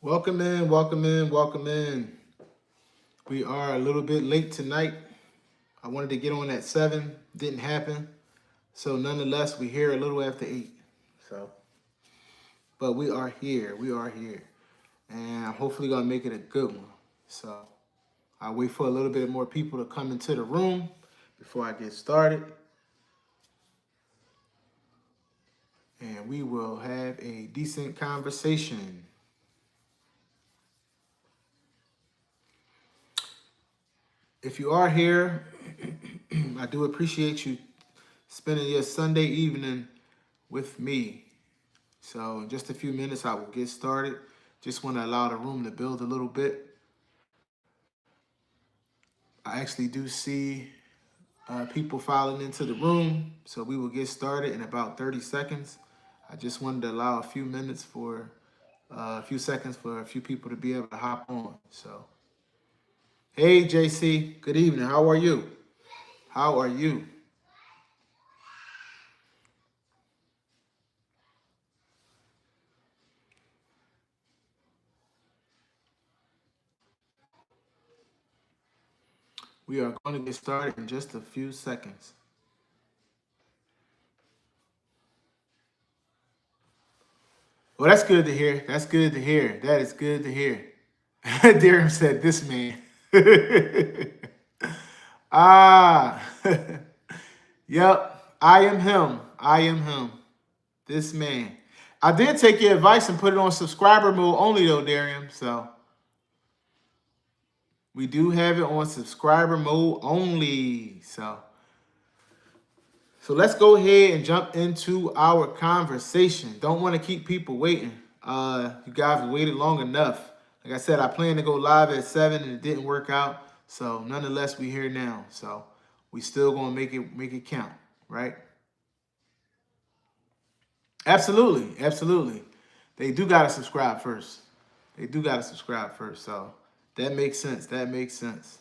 Welcome in, welcome in, welcome in. We are a little bit late tonight. I wanted to get on at 7, didn't happen. So nonetheless, we're here a little after 8. So, but we are here, we are here. And I'm hopefully gonna make it a good one. So I'll wait for a little bit more people to come into the room before I get started. And we will have a decent conversation. If you are here, I do appreciate you spending your Sunday evening with me. So in just a few minutes, I will get started. Just want to allow the room to build a little bit. I actually do see people filing into the room, so we will get started in about 30 seconds. I just wanted to allow a few seconds for a few people to be able to hop on. So, hey JC, good evening. How are you? How are you? We are going to get started in just a few seconds. Well, that's good to hear. That's good to hear. That is good to hear. Darren said, "This man." ah, yep. I am him. I am him. This man. I did take your advice and put it on subscriber mode only, though, Darian. So we do have it on subscriber mode only. So let's go ahead and jump into our conversation. Don't want to keep people waiting. You guys waited long enough. Like I said, I planned to go live at 7 and it didn't work out. So nonetheless, we're here now. So we still gonna make it count, right? Absolutely, absolutely. They do gotta subscribe first. They do gotta subscribe first. So that makes sense. That makes sense.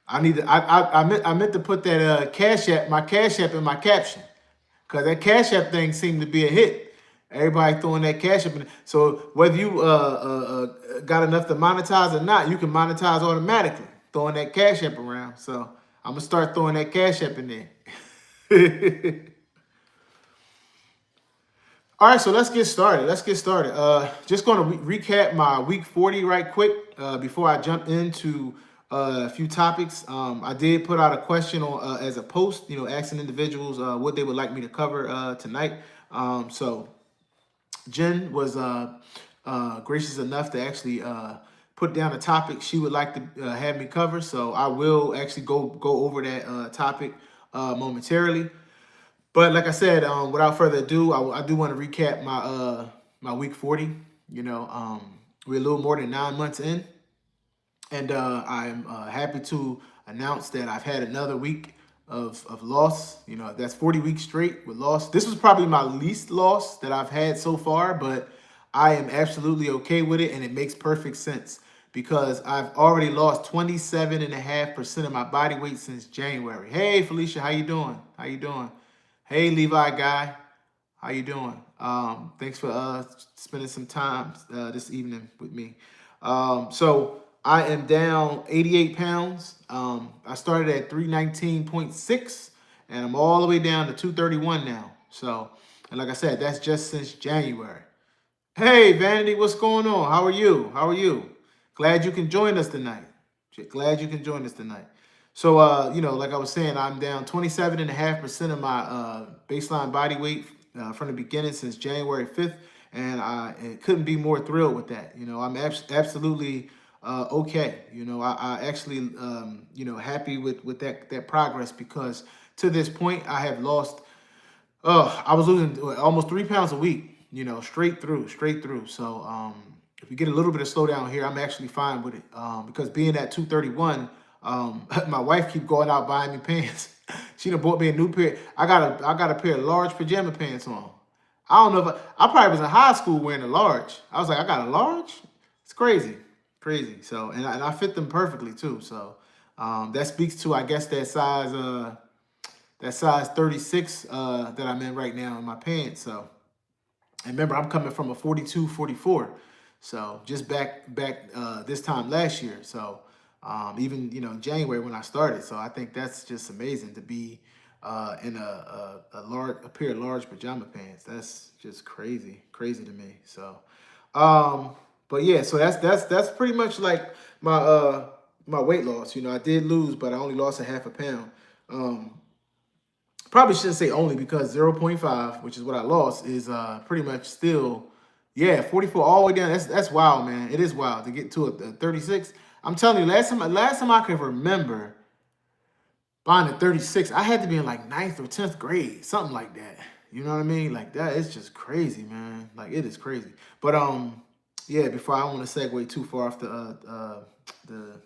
I need to. I meant to put that cash app, my cash app in my caption, because that cash app thing seemed to be a hit. Everybody throwing that cash app in. So whether you got enough to monetize or not, you can monetize automatically throwing that cash app around. So I'm gonna start throwing that cash app in there. All right, so let's get started. Let's get started. Just going to recap my week 40 right quick before I jump into a few topics. I did put out a question on as a post, asking individuals what they would like me to cover tonight. So Jen was gracious enough to actually put down a topic she would like to have me cover. So I will actually go over that topic momentarily. But like I said, without further ado, I do want to recap my week 40. We're a little more than 9 months in, and I'm happy to announce that I've had another week of loss. That's 40 weeks straight with loss. This was probably my least loss that I've had so far, but I am absolutely okay with it, and it makes perfect sense because I've already lost 27.5% of my body weight since January. Hey, Felicia, how you doing? How you doing? Hey, Levi guy, how you doing? Thanks for spending some time this evening with me. So I am down 88 pounds. I started at 319.6, and I'm all the way down to 231 now. So, and like I said, that's just since January. Hey, Vanity, what's going on? How are you? How are you? Glad you can join us tonight. Glad you can join us tonight. So, like I was saying, I'm down 27.5% of my baseline body weight from the beginning since January 5th, and I couldn't be more thrilled with that. I'm absolutely okay. I actually, happy with that progress because to this point, I have lost. I was losing almost 3 pounds a week. Straight through. So, if we get a little bit of slowdown here, I'm actually fine with it because being at 231. My wife keep going out buying me pants. She done bought me a new pair. I got a pair of large pajama pants on. I don't know if I probably was in high school wearing a large. I was like, I got a large? It's crazy. Crazy. So and I fit them perfectly too. So that speaks to I guess that size 36 that I'm in right now in my pants. So and remember I'm coming from a 42, 44. So just back this time last year. So even in January when I started. So I think that's just amazing to be in a pair of large pajama pants. That's just crazy to me. So, but yeah, so that's pretty much like my weight loss. I did lose, but I only lost a half a pound. Probably shouldn't say only because 0.5, which is what I lost, is pretty much still, yeah, 44 all the way down. That's wild, man. It is wild to get to a 36. I'm telling you, last time I can remember buying a 36, I had to be in like ninth or 10th grade, something like that. You know what I mean? Like that, it's just crazy, man. Like it is crazy. But yeah. Before I don't want to segue too far off the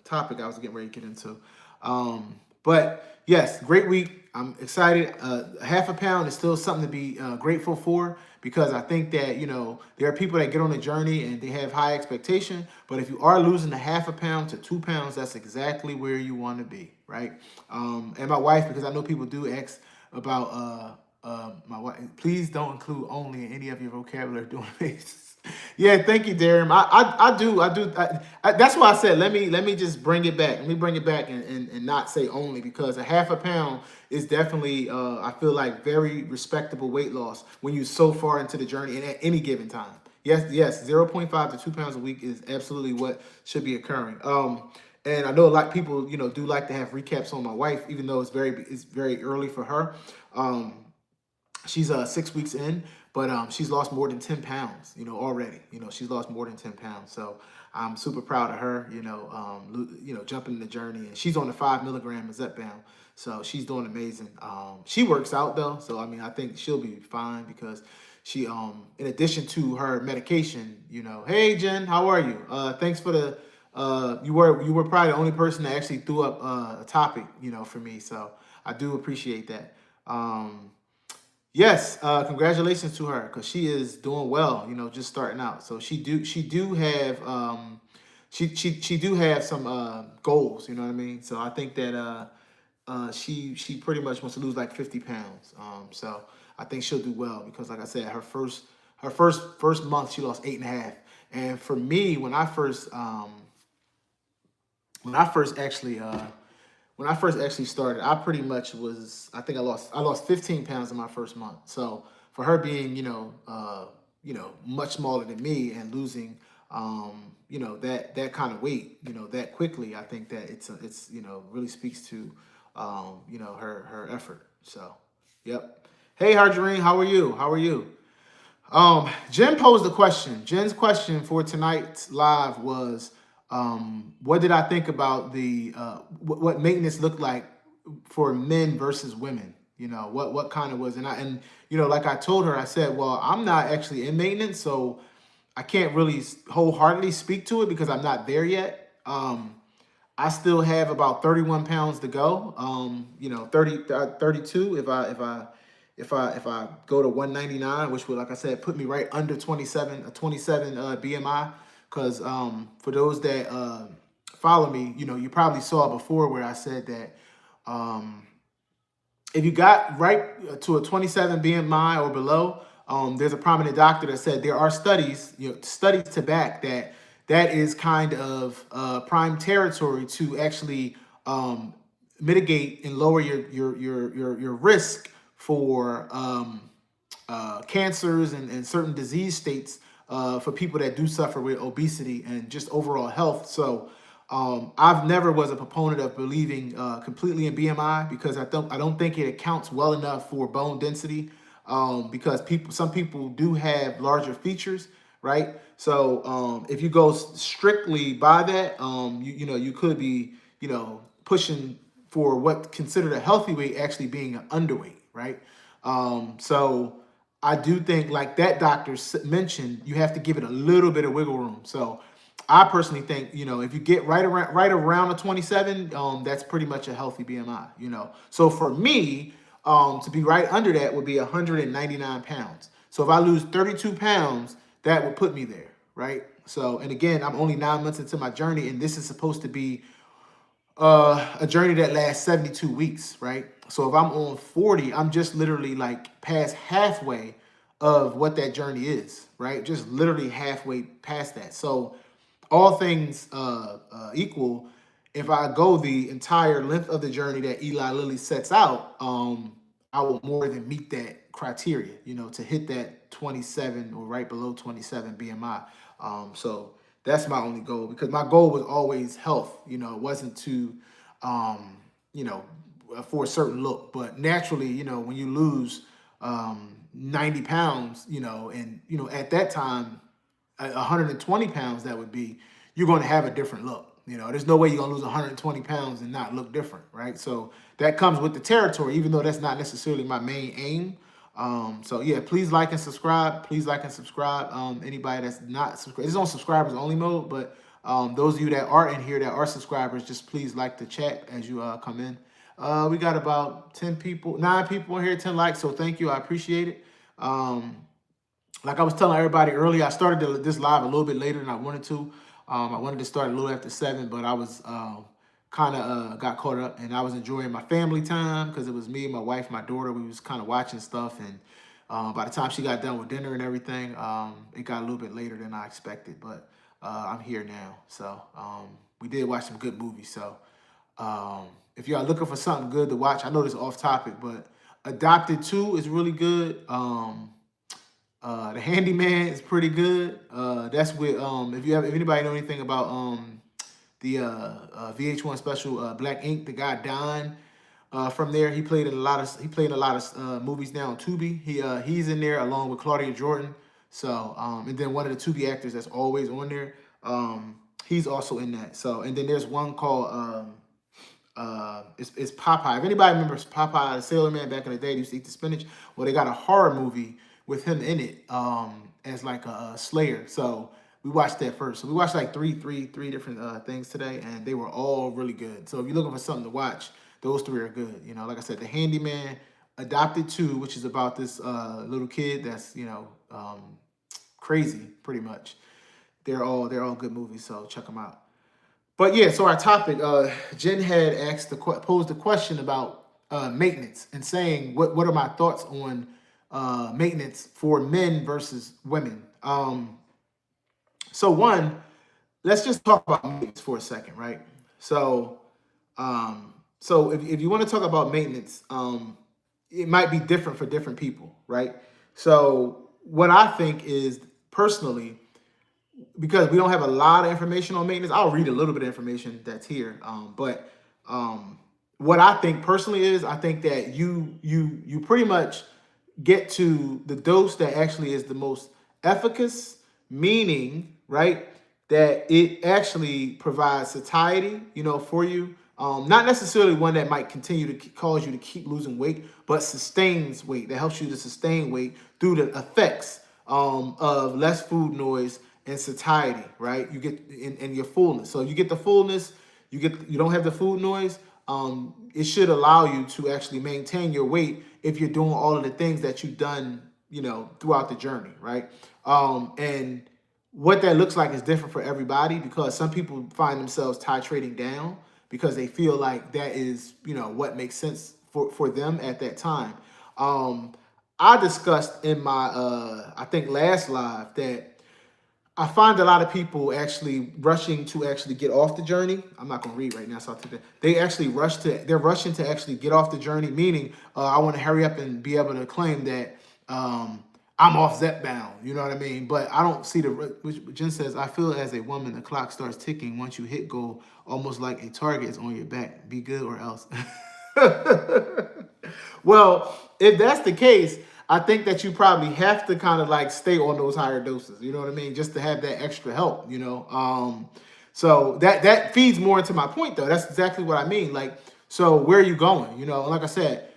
topic I was getting ready to get into, but yes, great week. I'm excited. Half a pound is still something to be grateful for because I think that there are people that get on a journey and they have high expectation. But if you are losing a half a pound to 2 pounds, that's exactly where you want to be, right? And my wife, because I know people do ask about my wife. Please don't include only in any of your vocabulary doing this. Yeah, thank you, Darren. I do. That's why I said let me just bring it back. Let me bring it back and not say only because a half a pound is definitely I feel like very respectable weight loss when you're so far into the journey and at any given time. Yes, 0.5 to 2 pounds a week is absolutely what should be occurring. And I know a lot of people do like to have recaps on my wife, even though it's very early for her. She's 6 weeks in, but she's lost more than 10 pounds, already. She's lost more than 10 pounds. So I'm super proud of her, jumping in the journey. And she's on the 5 milligram Zepbound. So she's doing amazing. She works out though. So I mean, I think she'll be fine because she, in addition to her medication, hey Jen, how are you? Thanks for the, you were probably the only person that actually threw up a topic, for me. So I do appreciate that. Yes, congratulations to her because she is doing well. Just starting out. So she do have she do have some goals. You know what I mean. So I think that she pretty much wants to lose like 50 pounds. So I think she'll do well because like I said, her first month she lost 8.5. And for me, when I first actually started, I pretty much I think I lost 15 pounds in my first month. So for her being, much smaller than me and losing, that kind of weight, that quickly, I think that it's really speaks to, her effort. So, yep. Hey, Harjarine, how are you? How are you? Jen posed a question. Jen's question for tonight's live was, what did I think about what maintenance looked like for men versus women? What kind of was, and like I told her, I said, well, I'm not actually in maintenance, so I can't really wholeheartedly speak to it because I'm not there yet. I still have about 31 pounds to go. 32 if I go to 199, which would, like I said, put me right under 27, a 27 BMI. Because for those that follow me, you probably saw before where I said that if you got right to a 27 BMI or below, there's a prominent doctor that said there are studies to back that is kind of prime territory to actually mitigate and lower your risk for cancers and certain disease states for people that do suffer with obesity and just overall health. So I've never was a proponent of believing completely in BMI because I don't think it accounts well enough for bone density because some people do have larger features, right? So if you go strictly by that, you could be pushing for what considered a healthy weight actually being an underweight, right? So I do think, like that doctor mentioned, you have to give it a little bit of wiggle room. So I personally think, if you get right around a 27, that's pretty much a healthy BMI, So for me, to be right under that would be 199 pounds. So if I lose 32 pounds, that would put me there, right? So, and again, I'm only 9 months into my journey, and this is supposed to be a journey that lasts 72 weeks, right? So if I'm on 40, I'm just literally like past halfway of what that journey is, right? Just literally halfway past that. So all things equal, if I go the entire length of the journey that Eli Lilly sets out, I will more than meet that criteria, to hit that 27 or right below 27 BMI. So that's my only goal, because my goal was always health. It wasn't to, you know, for a certain look, but naturally, when you lose 90 pounds, and at that time, 120 pounds, that would be, you're going to have a different look. There's no way you're going to lose 120 pounds and not look different, right? So that comes with the territory, even though that's not necessarily my main aim. So yeah, please like and subscribe. Please like and subscribe. Anybody that's not subscribed, it's on subscribers only mode, but those of you that are in here that are subscribers, just please like the chat as you come in. We got about 10 people, 9 people in here, 10 likes. So thank you. I appreciate it. Like I was telling everybody earlier, I started this live a little bit later than I wanted to. I wanted to start a little after 7, but I was kind of got caught up, and I was enjoying my family time because it was me, my wife, my daughter. We was kind of watching stuff, and by the time she got done with dinner and everything, it got a little bit later than I expected. But I'm here now, so we did watch some good movies. So if y'all looking for something good to watch, I know this is off topic, but Adopted 2 is really good. The Handyman is pretty good. That's with if anybody know anything about the VH1 special Black Ink, the guy Don from there. He played in a lot of movies now on Tubi. He's in there along with Claudia Jordan. So and then one of the Tubi actors that's always on there. He's also in that. So, and then there's one called it's Popeye. If anybody remembers Popeye the Sailor Man back in the day, they used to eat the spinach. Well, they got a horror movie with him in it as like a slayer. So we watched that first. So we watched like three different things today, and they were all really good. So if you're looking for something to watch, those 3 are good. Like I said, The Handyman, Adopted 2, which is about this little kid that's crazy pretty much. They're all good movies, so check them out. But yeah, so our topic, Jen had posed the question about maintenance and saying what are my thoughts on maintenance for men versus women. So one, let's just talk about maintenance for a second, right? So if you want to talk about maintenance, it might be different for different people, right? So what I think is, personally, because we don't have a lot of information on maintenance, I'll read a little bit of information that's here. But what I think personally is, I think that you pretty much get to the dose that actually is the most efficacious, meaning, right, that it actually provides satiety, for you. Not necessarily one that might continue to cause you to keep losing weight, but sustains weight, that helps you to sustain weight through the effects of less food noise and satiety, right? You get in your fullness. So you get the fullness, you don't have the food noise. It should allow you to actually maintain your weight if you're doing all of the things that you've done, throughout the journey, right? And what that looks like is different for everybody, because some people find themselves titrating down because they feel like that is, what makes sense for them at that time. I discussed in my, I think last live, that I find a lot of people actually rushing to actually get off the journey. I'm not going to read right now, so I'll take that. They're rushing to actually get off the journey, meaning I want to hurry up and be able to claim that I'm off Zep bound. You know what I mean? But I don't see which Jen says, I feel as a woman, the clock starts ticking once you hit goal, almost like a target is on your back. Be good or else. Well, if that's the case, I think that you probably have to kind of like stay on those higher doses, you know what I mean? Just to have that extra help, So that feeds more into my point, though. That's exactly what I mean. Like, so where are you going? Like I said,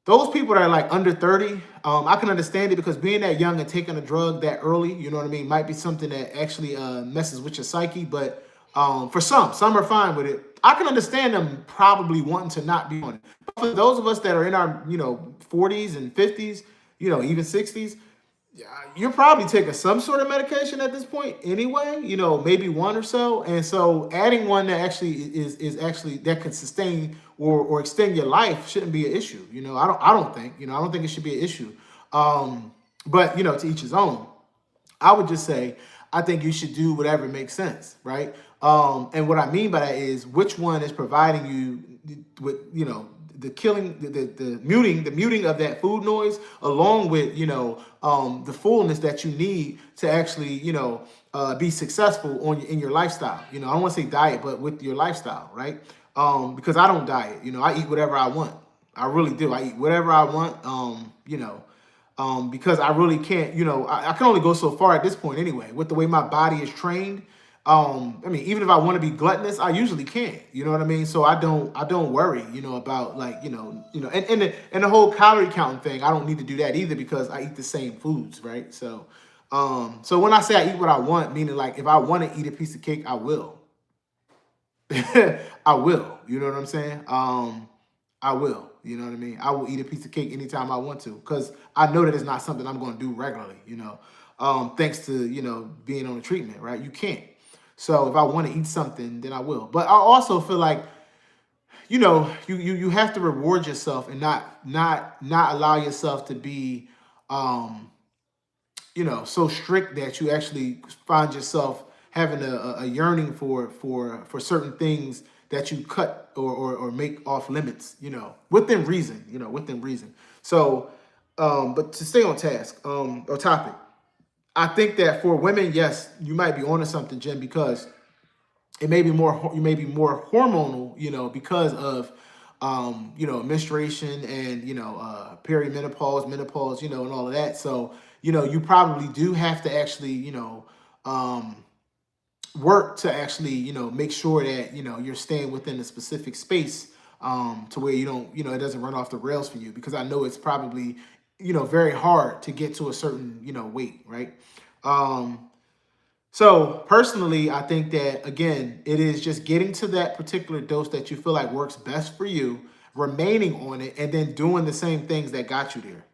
those people that are like under 30, I can understand it, because being that young and taking a drug that early, you know what I mean, might be something that actually messes with your psyche. But for some are fine with it. I can understand them probably wanting to not be on it. But for those of us that are in our, 40s and 50s, even 60s, you're probably taking some sort of medication at this point anyway, maybe one or so. And so adding one that actually is actually that can sustain or extend your life shouldn't be an issue. I don't think it should be an issue. But to each his own. I would just say, I think you should do whatever makes sense, right? And what I mean by that is which one is providing you with, the killing, the muting of that food noise, along with, the fullness that you need to actually, be successful in your lifestyle. I don't want to say diet, but with your lifestyle, right? Because I don't diet, I eat whatever I want. I really do. I eat whatever I want. Because I really can't, I can only go so far at this point anyway, with the way my body is trained. I mean, even if I want to be gluttonous, I usually can't, you know what I mean? So I don't worry, about like, and the whole calorie counting thing. I don't need to do that either because I eat the same foods, right? So when I say I eat what I want, meaning like if I want to eat a piece of cake, I will. I will, you know what I'm saying? I will, you know what I mean? I will eat a piece of cake anytime I want to because I know that it's not something I'm going to do regularly, thanks to, being on the treatment, right? You can't. So if I want to eat something, then I will. But I also feel like, you have to reward yourself and not allow yourself to be, so strict that you actually find yourself having a yearning for certain things that you cut or make off limits, within reason, within reason. So, but to stay on task, or topic, I think that for women, yes, you might be onto something, Jim, because you may be more hormonal, because of menstruation and perimenopause, menopause, and all of that. So you probably do have to actually um, work to actually make sure that you're staying within a specific space, to where you don't it doesn't run off the rails for you, because I know it's probably very hard to get to a certain weight, right? So personally, I think that again, it is just getting to that particular dose that you feel like works best for you, remaining on it, and then doing the same things that got you there.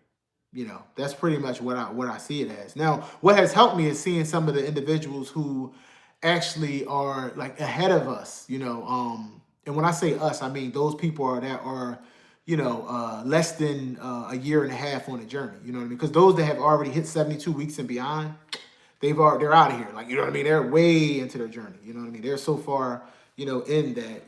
That's pretty much what I see it as. Now, what has helped me is seeing some of the individuals who actually are like ahead of us. And when I say us, I mean those people that are less than a year and a half on the journey. You know what I mean? Because those that have already hit 72 weeks and beyond, they're out of here. Like, you know what I mean? They're way into their journey. You know what I mean? They're so far, in that,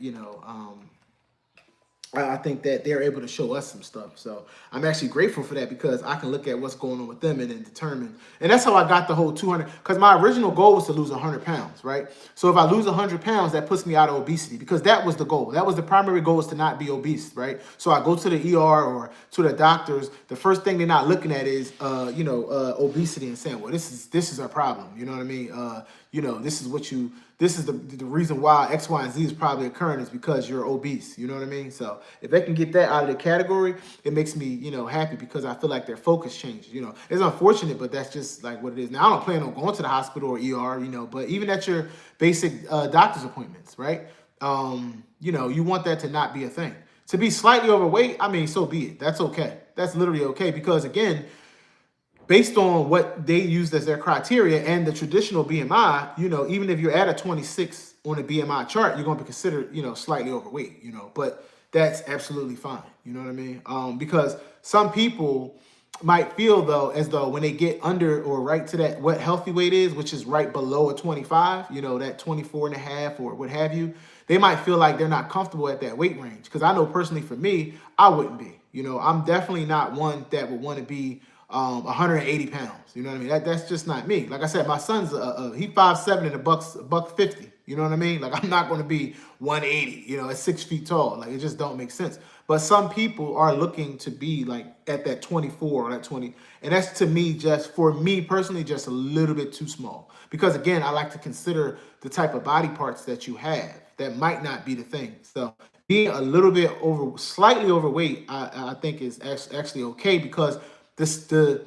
I think that they're able to show us some stuff. So I'm actually grateful for that, because I can look at what's going on with them and then determine. And that's how I got the whole 200, because my original goal was to lose 100 pounds, right? So if I lose 100 pounds, that puts me out of obesity, because that was the goal. That was the primary goal, is to not be obese, right? So I go to the ER or to the doctors. The first thing they're not looking at is, obesity, and saying, well, this is a problem. You know what I mean? This is the reason why X, Y, and Z is probably occurring, is because you're obese. You know what I mean? So if they can get that out of the category, it makes me, happy, because I feel like their focus changes. It's unfortunate, but that's just like what it is. Now, I don't plan on going to the hospital or ER, but even at your basic doctor's appointments, right? You want that to not be a thing. To be slightly overweight, I mean, so be it. That's okay. That's literally okay, because again, based on what they used as their criteria and the traditional BMI, even if you're at a 26 on a BMI chart, you're going to be considered, slightly overweight, but that's absolutely fine. You know what I mean? Because some people might feel, though, as though when they get under or right to that, what healthy weight is, which is right below a 25, that 24 and a half or what have you, they might feel like they're not comfortable at that weight range. Because I know personally for me, I wouldn't be. I'm definitely not one that would want to be 180 pounds. You know what I mean? That's just not me. Like I said, my son's he 5'7" and a buck 50. You know what I mean? Like, I'm not going to be 180. At 6 feet tall. Like, it just don't make sense. But some people are looking to be like at that 24 or that 20, and that's, to me, just for me personally, just a little bit too small. Because again, I like to consider the type of body parts that you have. That might not be the thing. So being a little bit slightly overweight, I think is actually okay, because the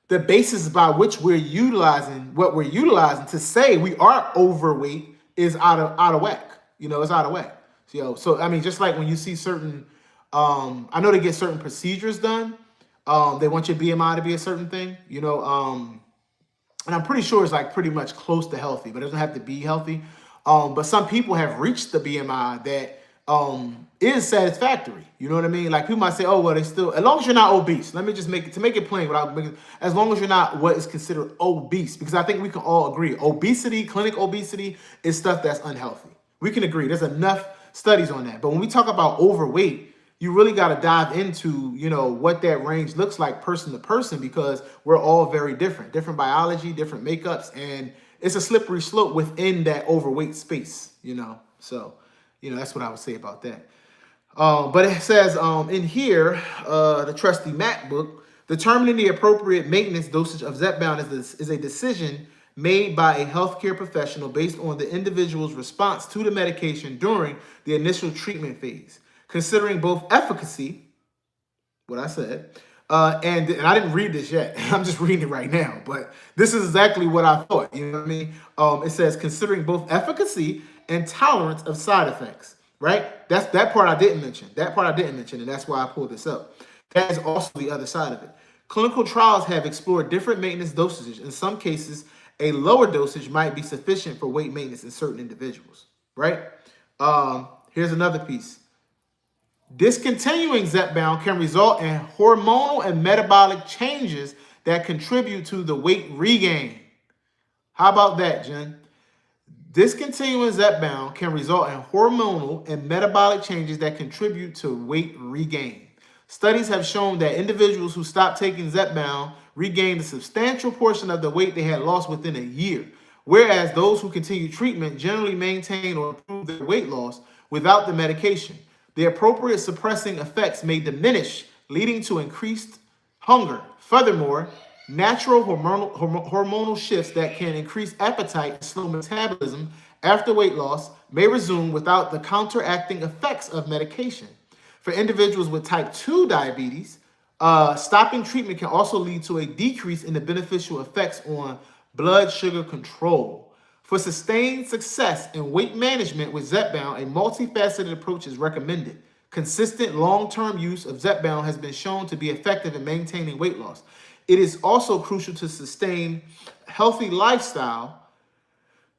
basis by which we're utilizing what we're utilizing to say we are overweight is out of whack. It's out of whack. So I mean, just like when you see certain, I know they get certain procedures done. They want your BMI to be a certain thing. And I'm pretty sure it's like pretty much close to healthy, but it doesn't have to be healthy. But some people have reached the BMI that is satisfactory. You know what I mean? Like people might say, oh, well, they still, as long as you're not obese, let me just make it plain without making, as long as you're not what is considered obese, because I think we can all agree obesity, clinic obesity is stuff that's unhealthy. We can agree. There's enough studies on that. But when we talk about overweight, you really got to dive into, what that range looks like person to person, because we're all very different biology, different makeups, and it's a slippery slope within that overweight space, So, that's what I would say about that. But it says in here, the trusty MacBook, determining the appropriate maintenance dosage of Zepbound is a decision made by a healthcare professional based on the individual's response to the medication during the initial treatment phase, considering both efficacy, what I said, and I didn't read this yet. I'm just reading it right now, but this is exactly what I thought. You know what I mean? It says considering both efficacy and tolerance of side effects. Right? That part I didn't mention. And that's why I pulled this up. That is also the other side of it. Clinical trials have explored different maintenance dosages. In some cases, a lower dosage might be sufficient for weight maintenance in certain individuals. Right? Here's another piece. Discontinuing Zepbound can result in hormonal and metabolic changes that contribute to the weight regain. How about that, Jen? Discontinuing Zepbound can result in hormonal and metabolic changes that contribute to weight regain. Studies have shown that individuals who stop taking Zepbound regained a substantial portion of the weight they had lost within a year, whereas those who continue treatment generally maintain or improve their weight loss without the medication. The appropriate suppressing effects may diminish, leading to increased hunger. Furthermore, natural hormonal shifts that can increase appetite and slow metabolism after weight loss may resume without the counteracting effects of medication. For individuals with type 2 diabetes, stopping treatment can also lead to a decrease in the beneficial effects on blood sugar control. For sustained success in weight management with Zepbound, a multifaceted approach is recommended. Consistent long-term use of Zepbound has been shown to be effective in maintaining weight loss. It is also crucial to sustain healthy lifestyle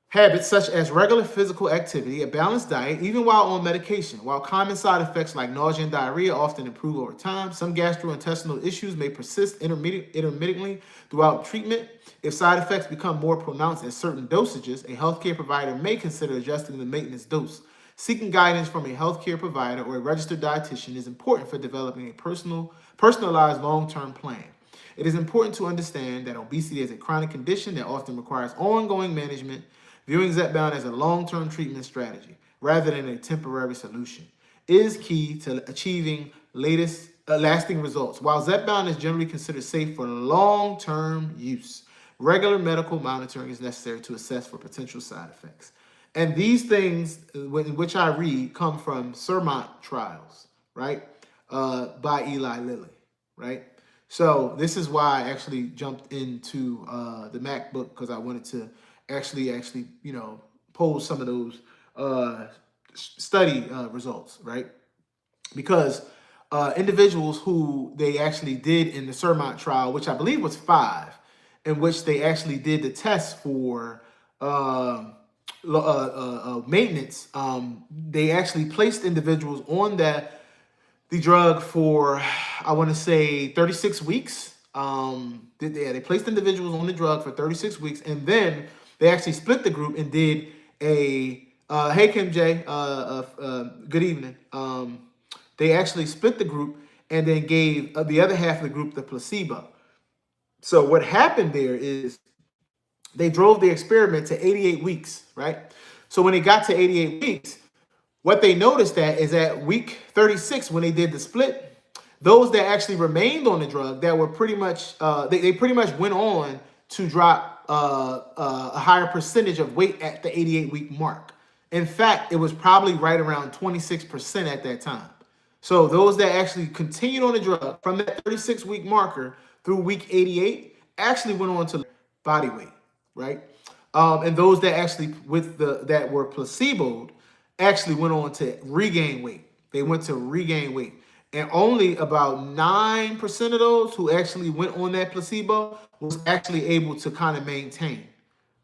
habits such as regular physical activity, a balanced diet, even while on medication. While common side effects like nausea and diarrhea often improve over time, some gastrointestinal issues may persist intermittently throughout treatment. If side effects become more pronounced at certain dosages, a healthcare provider may consider adjusting the maintenance dose. Seeking guidance from a healthcare provider or a registered dietitian is important for developing a personalized long-term plan. It is important to understand that obesity is a chronic condition that often requires ongoing management. Viewing Zepbound as a long-term treatment strategy rather than a temporary solution is key to achieving lasting results. While Zepbound is generally considered safe for long-term use, regular medical monitoring is necessary to assess for potential side effects. And these things, in which I read, come from Sermont trials, right, by Eli Lilly, right? So this is why I actually jumped into the MacBook, because I wanted to actually, pose some of those study results, right? Because individuals who they actually did in the Sermont trial, which I believe was 5, in which they actually did the test for maintenance, they actually placed individuals on the drug for, I want to say, 36 weeks. They placed individuals on the drug for 36 weeks, and then they actually split the group and did a, hey, Kim J, good evening. They actually split the group and then gave the other half of the group the placebo. So what happened there is they drove the experiment to 88 weeks, right? So when they got to 88 weeks, what they noticed is at week 36, when they did the split, those that actually remained on the drug that were pretty much, they pretty much went on to drop a higher percentage of weight at the 88-week mark. In fact, it was probably right around 26% at that time. So those that actually continued on the drug from that 36-week marker through week 88 actually went on to body weight, right? And those that actually that were placeboed actually went on to regain weight. They went to regain weight. And only about 9% of those who actually went on that placebo was actually able to kind of maintain.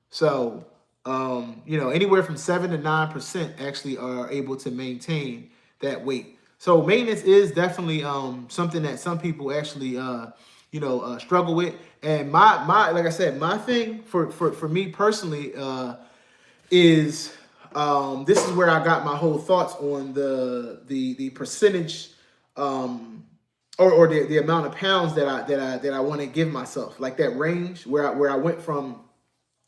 So Anywhere from 7 to 9% actually are able to maintain that weight. So maintenance is definitely something that some people actually struggle with. And my like I said, my thing for me personally is this is where I got my whole thoughts on the percentage or the amount of pounds that I want to give myself, like that range where I went from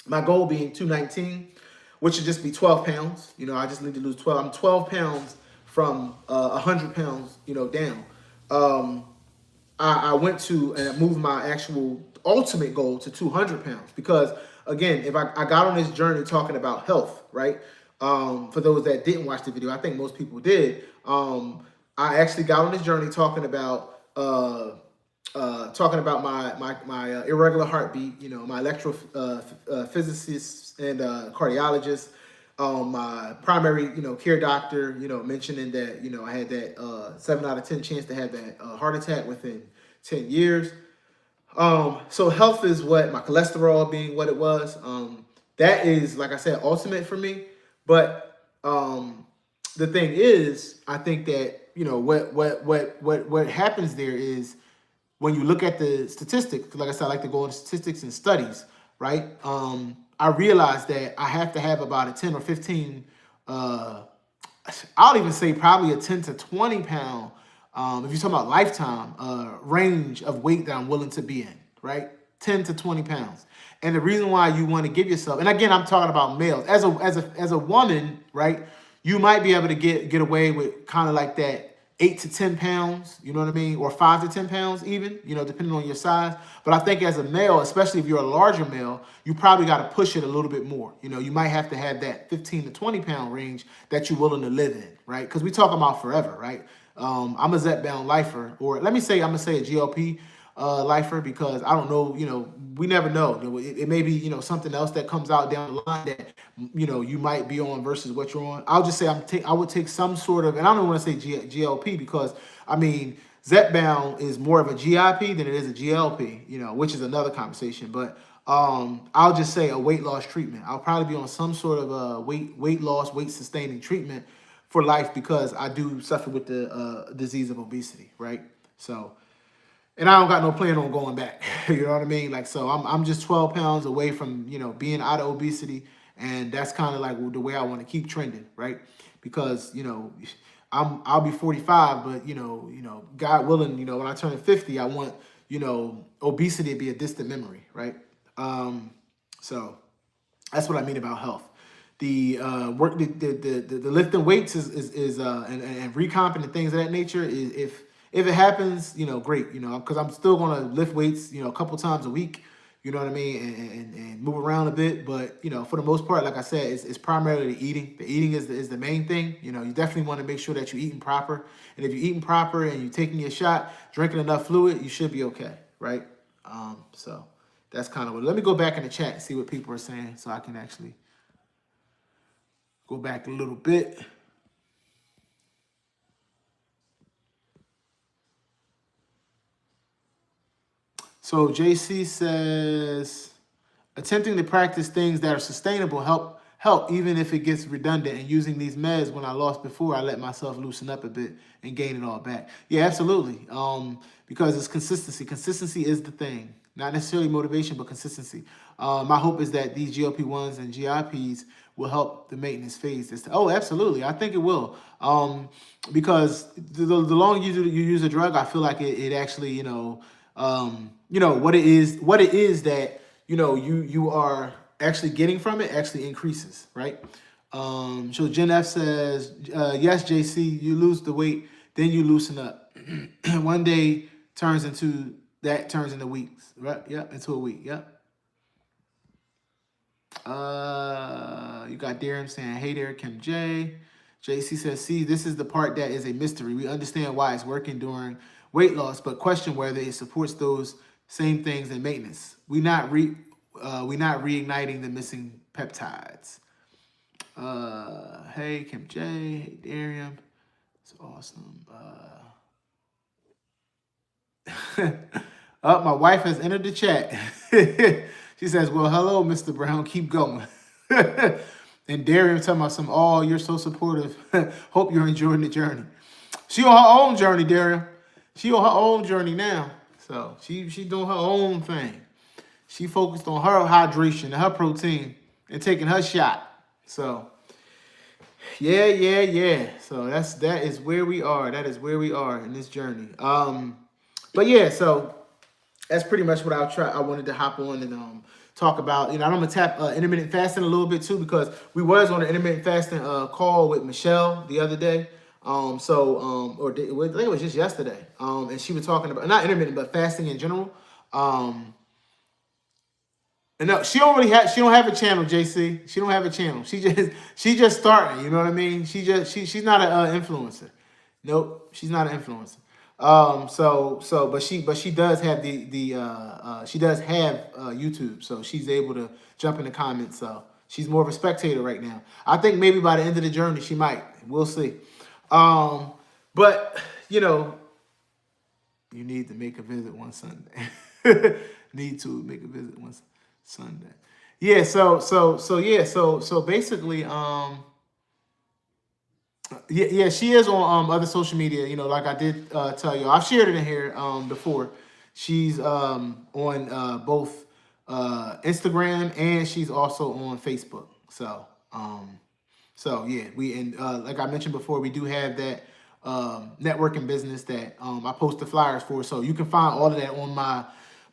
my goal being 219, which would just be 12 pounds. I just need to lose 12. I'm 12 pounds from 100 pounds, down. Um, I went to and moved my actual ultimate goal to 200 pounds because, again, if I got on this journey talking about health, right? For those that didn't watch the video, I think most people did. I actually got on this journey talking about my irregular heartbeat, my electrophysicist and cardiologist, my primary care doctor, mentioning that I had that 7 out of 10 chance to have that heart attack within 10 years. So health is what my cholesterol being what it was. That is, like I said, ultimate for me. But the thing is, I think that what happens there is when you look at the statistics, like I said, I like to go into statistics and studies, right? I realized that I have to have about a 10 or 15, I'll even say probably a 10 to 20 pound, if you're talking about lifetime, range of weight that I'm willing to be in, right? 10 to 20 pounds. And the reason why you want to give yourself, and again, I'm talking about males, as a woman, right? You might be able to get away with kind of like that 8 to 10 pounds, you know what I mean? Or 5 to 10 pounds even, depending on your size. But I think as a male, especially if you're a larger male, you probably got to push it a little bit more. You might have to have that 15 to 20 pound range that you're willing to live in, right? Because we talking about forever, right? I'm a Zep-bound lifer, or I'm gonna say a GLP lifer, because I don't know, we never know. It may be, something else that comes out down the line that, you might be on versus what you're on. I'll just say I would take some sort of, and I don't want to say GLP because, I mean, Zep-bound is more of a GIP than it is a GLP, which is another conversation. But I'll just say a weight loss treatment. I'll probably be on some sort of a weight loss, weight sustaining treatment for life because I do suffer with the disease of obesity, right? So, and I don't got no plan on going back. You know what I mean? Like, so I'm just 12 pounds away from, being out of obesity. And that's kind of like the way I want to keep trending, right? Because, I'll be 45, but, God willing, when I turn 50, I want, obesity to be a distant memory, right? So that's what I mean about health. The work, the lifting weights is and recomping and things of that nature is if it happens, great, because I'm still gonna lift weights, a couple times a week, you know what I mean, and move around a bit. But for the most part, like I said, it's primarily the eating. The eating is the main thing. You definitely want to make sure that you're eating proper, and if you're eating proper and you're taking your shot, drinking enough fluid, you should be okay, right? So that's kind of what. Let me go back in the chat and see what people are saying, so I can actually go back a little bit. So JC says, attempting to practice things that are sustainable help even if it gets redundant. And using these meds when I lost before, I let myself loosen up a bit and gain it all back. Yeah, absolutely. Because it's consistency. Consistency is the thing. Not necessarily motivation, but consistency. My hope is that these GLP-1s and GIPs will help the maintenance phase. Oh, absolutely. I think it will. Because the longer you use a drug, I feel like it actually, what it is that, you are actually getting from it actually increases, right? So Gen F says, yes, JC, you lose the weight, then you loosen up. One day turns into weeks, right? Yep, into a week. Yep. You got Darren saying, hey there, Kim J. JC says, see, this is the part that is a mystery. We understand why it's working during weight loss, but question whether it supports those same things in maintenance. We're not reigniting the missing peptides. Hey, Kim J. Hey, Darian. It's awesome. Oh, my wife has entered the chat. She says, well, hello, Mr. Brown. Keep going. And Darian talking about some, oh, you're so supportive. Hope you're enjoying the journey. She on her own journey, Darian. She on her own journey now. So she doing her own thing. She focused on her hydration and her protein and taking her shot. So yeah. So that is where we are. That is where we are in this journey. But yeah, so that's pretty much what I wanted to hop on and talk about. You know, I'm gonna tap intermittent fasting a little bit too, because we was on an intermittent fasting call with Michelle the other day. I think it was just yesterday. And she was talking about not intermittent but fasting in general. And no, she don't have a channel, JC. She don't have a channel. She just starting. You know what I mean? She's not an influencer. Nope, she's not an influencer. But she does have she does have YouTube, so she's able to jump in the comments. So she's more of a spectator right now. I think maybe by the end of the journey she might. We'll see. But you know, you need to make a visit one Sunday. Need to make a visit one Sunday. Yeah. So basically, yeah, she is on other social media. You know, like I did tell you, I've shared it in here before. She's on both Instagram and she's also on Facebook. So yeah, like I mentioned before, we do have that networking business that I post the flyers for. So you can find all of that on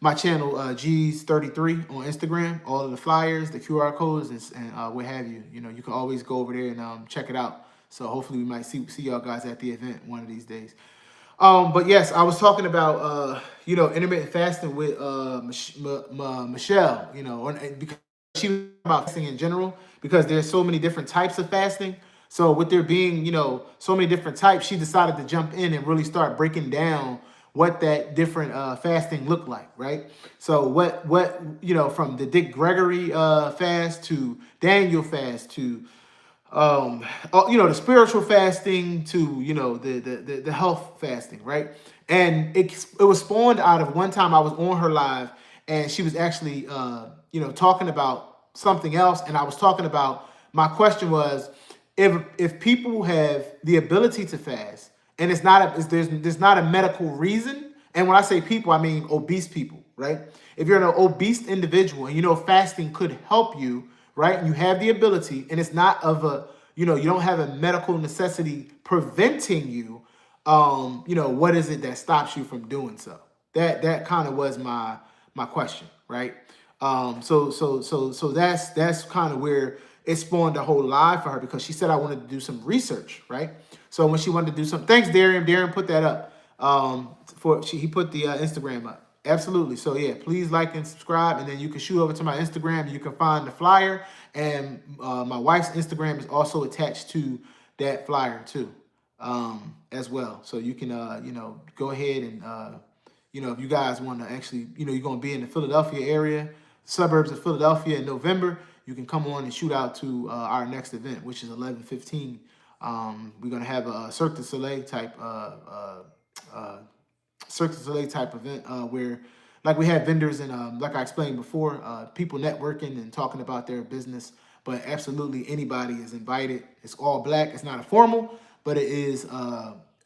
my channel, Geez1of1 on Instagram. All of the flyers, the QR codes, and what have you. You know, you can always go over there and check it out. So hopefully we might see y'all guys at the event one of these days. But yes, I was talking about intermittent fasting with Michelle. You know, because she was about fasting in general, because there's so many different types of fasting. So with there being so many different types, she decided to jump in and really start breaking down what that different fasting looked like, right? So what from the Dick Gregory fast to Daniel fast to the spiritual fasting to the health fasting, right? And it was spawned out of one time I was on her live and she was actually talking about something else, and I was talking about, my question was, if people have the ability to fast and there's not a medical reason, and when I say people I mean obese people, right? If you're an obese individual and fasting could help you, right? You have the ability, and it's not of you don't have a medical necessity preventing you. What is it that stops you from doing so? That kind of was my question, right? So that's kind of where it spawned a whole live for her, because she said I wanted to do some research, right? So when she wanted to do some, thanks Darian. Darian put that up. He put the Instagram up. Absolutely. So yeah, please like and subscribe, and then you can shoot over to my Instagram. You can find the flyer, and my wife's Instagram is also attached to that flyer too, as well. So you can go ahead and if you guys want to actually you're going to be in the Philadelphia area, suburbs of Philadelphia in November, you can come on and shoot out to our next event, which is 11/15. We're going to have a Cirque du Soleil type event where, like, we have vendors and like I explained before, people networking and talking about their business. But absolutely anybody is invited. It's all black. It's not a formal, but it is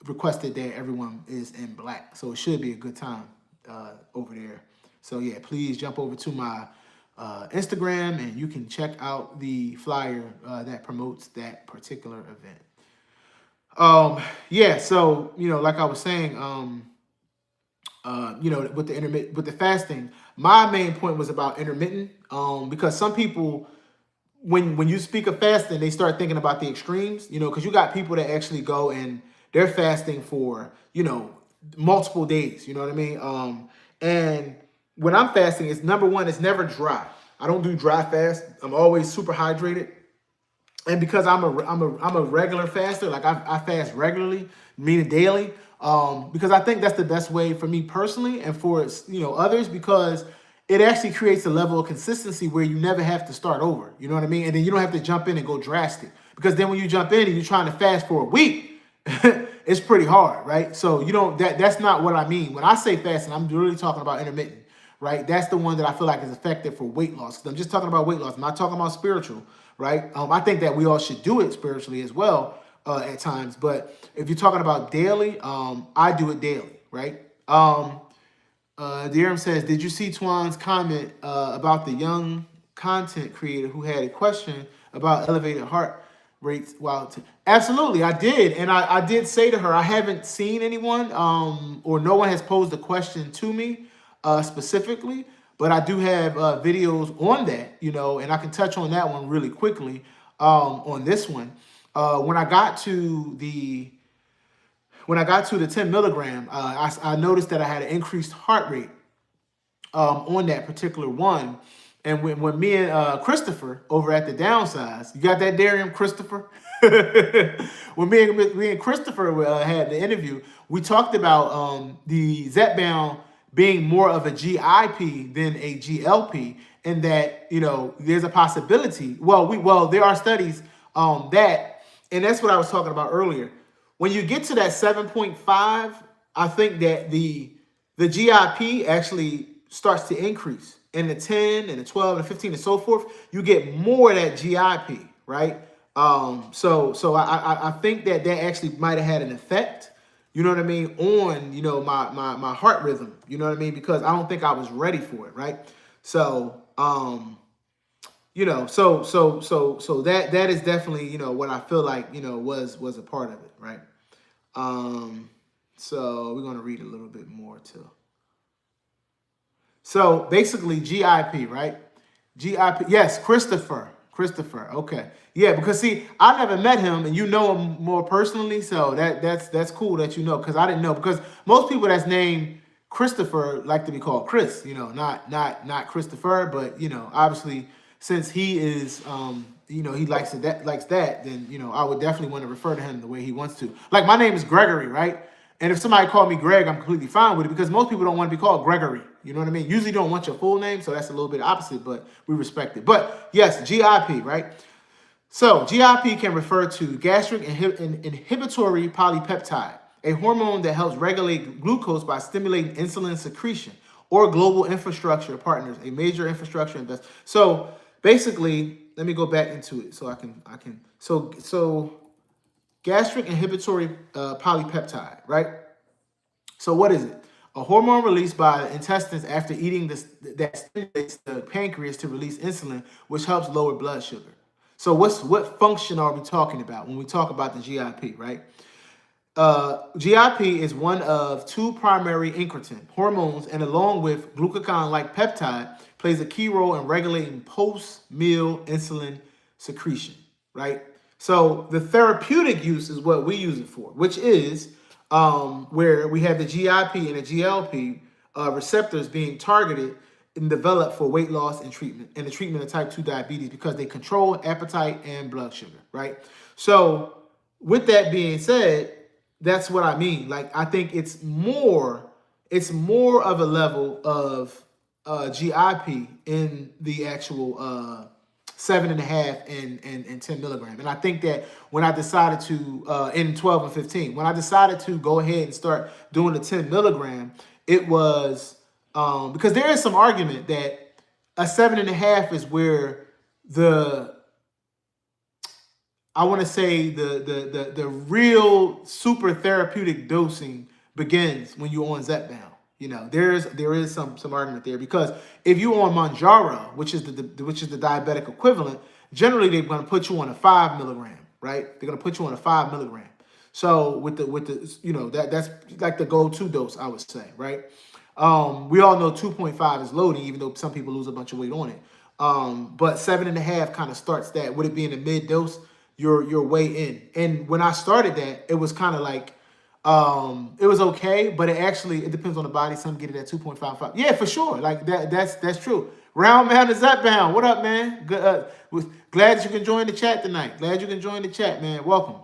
requested that everyone is in black. So it should be a good time over there. So yeah, please jump over to my Instagram and you can check out the flyer that promotes that particular event. Yeah, so like I was saying, with the fasting, my main point was about intermittent, because some people, when you speak of fasting, they start thinking about the extremes, because you got people that actually go and they're fasting for multiple days, you know what I mean? And when I'm fasting, it's number one, it's never dry. I don't do dry fast. I'm always super hydrated. And because I'm a regular faster, like I fast regularly, meaning daily, because I think that's the best way for me personally and for others, because it actually creates a level of consistency where you never have to start over. You know what I mean? And then you don't have to jump in and go drastic, because then when you jump in and you're trying to fast for a week, it's pretty hard, right? So that's not what I mean. When I say fasting, I'm really talking about intermittent, right? That's the one that I feel like is effective for weight loss. 'Cause I'm just talking about weight loss. I'm not talking about spiritual, right? I think that we all should do it spiritually as well at times. But if you're talking about daily, I do it daily, right? Deram says, did you see Twan's comment about the young content creator who had a question about elevated heart rates? Absolutely, I did. And I did say to her, I haven't seen anyone or no one has posed a question to me specifically, but I do have videos on that, and I can touch on that one really quickly on this one. When I got to the 10 milligram, I noticed that I had an increased heart rate on that particular one. And when me and Christopher over at the Downsize, you got that, Darian, Christopher? When me and Christopher had the interview, we talked about the Zepbound being more of a GIP than a GLP, and that there's a possibility. Well, there are studies that, and that's what I was talking about earlier. When you get to that 7.5, I think that the GIP actually starts to increase. In the 10 and the 12 and the 15 and so forth, you get more of that GIP, right? So I think that actually might have had an effect, you know what I mean, on my heart rhythm, you know what I mean, because I don't think I was ready for it, right? So so that is definitely what I feel like was a part of it, right? So we're gonna read a little bit more too. So basically GIP, right? GIP, yes, Christopher, okay. Yeah, because see, I never met him and you know him more personally, so that's cool that you know, because I didn't know, because most people that's named Christopher like to be called Chris, not Christopher, but obviously since he is he likes that, then I would definitely want to refer to him the way he wants to. Like my name is Gregory, right? And if somebody called me Greg, I'm completely fine with it, because most people don't want to be called Gregory. You know what I mean? Usually don't want your full name, so that's a little bit opposite, but we respect it. But yes, GIP, right? So GIP can refer to gastric inhibitory polypeptide, a hormone that helps regulate glucose by stimulating insulin secretion, or global infrastructure partners, a major infrastructure investment. So basically, let me go back into it so I can. So gastric inhibitory polypeptide, right? So what is it? A hormone released by the intestines after eating that stimulates the pancreas to release insulin, which helps lower blood sugar. So what function are we talking about when we talk about the GIP, right? GIP is one of two primary incretin hormones, and along with glucagon-like peptide, plays a key role in regulating post-meal insulin secretion, right? So the therapeutic use is what we use it for, which is where we have the GIP and the GLP receptors being targeted and developed for weight loss and the treatment of type 2 diabetes, because they control appetite and blood sugar, right? So with that being said, that's what I mean. Like, I think it's more of a level of GIP in the actual 7.5 and 10 milligram. And I think that when I decided to, in 12 and 15, when I decided to go ahead and start doing the 10 milligram, it was because there is some argument that a 7.5 is where I want to say the real super therapeutic dosing begins when you're on Zepbound. There is some argument there, because if you're on Mounjaro, which is the diabetic equivalent, generally they're going to put you on a 5 milligram, right? They're going to put you on a 5 milligram. So with the that's like the go-to dose, I would say, right? We all know 2.5 is loading, even though some people lose a bunch of weight on it. But 7.5 kind of starts that. With it being a mid dose, you're way in. And when I started that, it was kind of like it was okay, but it depends on the body. Some get it at 2.55. Yeah, for sure. Like that's true. Round man is Zepbound. What up, man? Good. Glad that you can join the chat tonight. Glad you can join the chat, man. Welcome.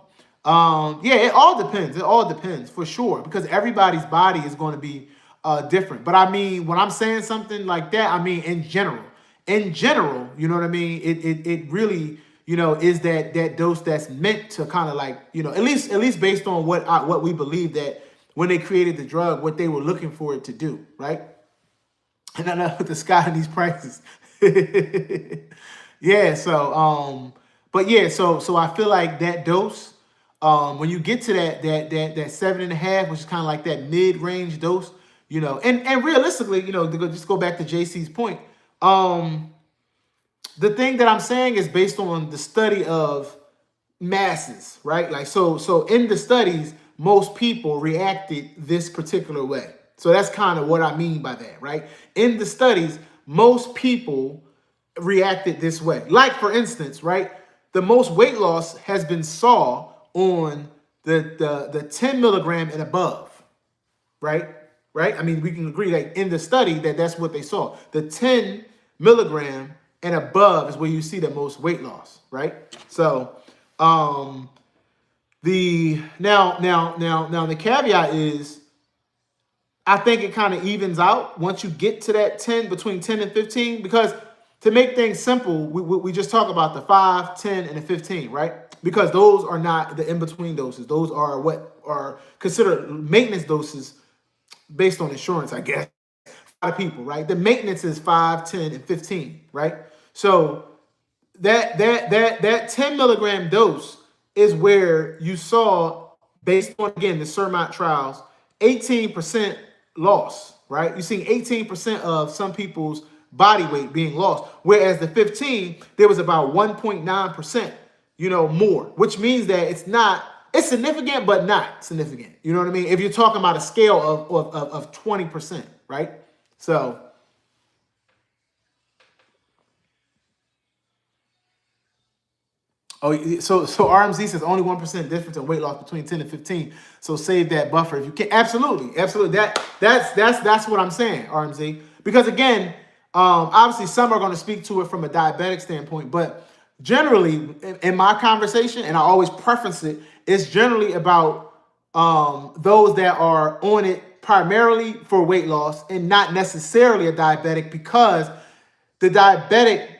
Yeah, it all depends. It all depends for sure, because everybody's body is going to be different. But I mean, when I'm saying something like that, I mean in general, you know what I mean? It really, is that dose that's meant to kind of like, at least based on what we believe that when they created the drug, what they were looking for it to do, right? And I know the sky and these prices. Yeah, so But yeah, so I feel like that dose, when you get to that 7.5, which is kind of like that mid-range dose, and realistically, just go back to JC's point. The thing that I'm saying is based on the study of masses, right? Like so in the studies, most people reacted this particular way. So that's kind of what I mean by that, right? In the studies, most people reacted this way. Like for instance, right? The most weight loss has been saw on the 10 milligram and above, right? Right? I mean, we can agree that in the study that's what they saw. The 10 milligram and above is where you see the most weight loss, right? So the now the caveat is I think it kind of evens out once you get to that 10, between 10 and 15, because to make things simple, we just talk about the 5, 10, and the 15, right? Because those are not the in-between doses. Those are what are considered maintenance doses based on insurance, I guess. A lot of people, right? The maintenance is 5, 10, and 15, right? So that 10 milligram dose is where you saw, based on again the Surmont trials, 18% loss, right? You're seeing 18% of some people's body weight being lost, whereas the 15 there was about 1.9%, more, which means that it's significant but not significant. You know what I mean? If you're talking about a scale of 20%, right? So so RMZ says only 1% difference in weight loss between 10 and 15. So save that buffer if you can. Absolutely. That's what I'm saying, RMZ. Because again, obviously some are going to speak to it from a diabetic standpoint, but generally in my conversation, and I always preference it, it's generally about those that are on it primarily for weight loss and not necessarily a diabetic, because the diabetic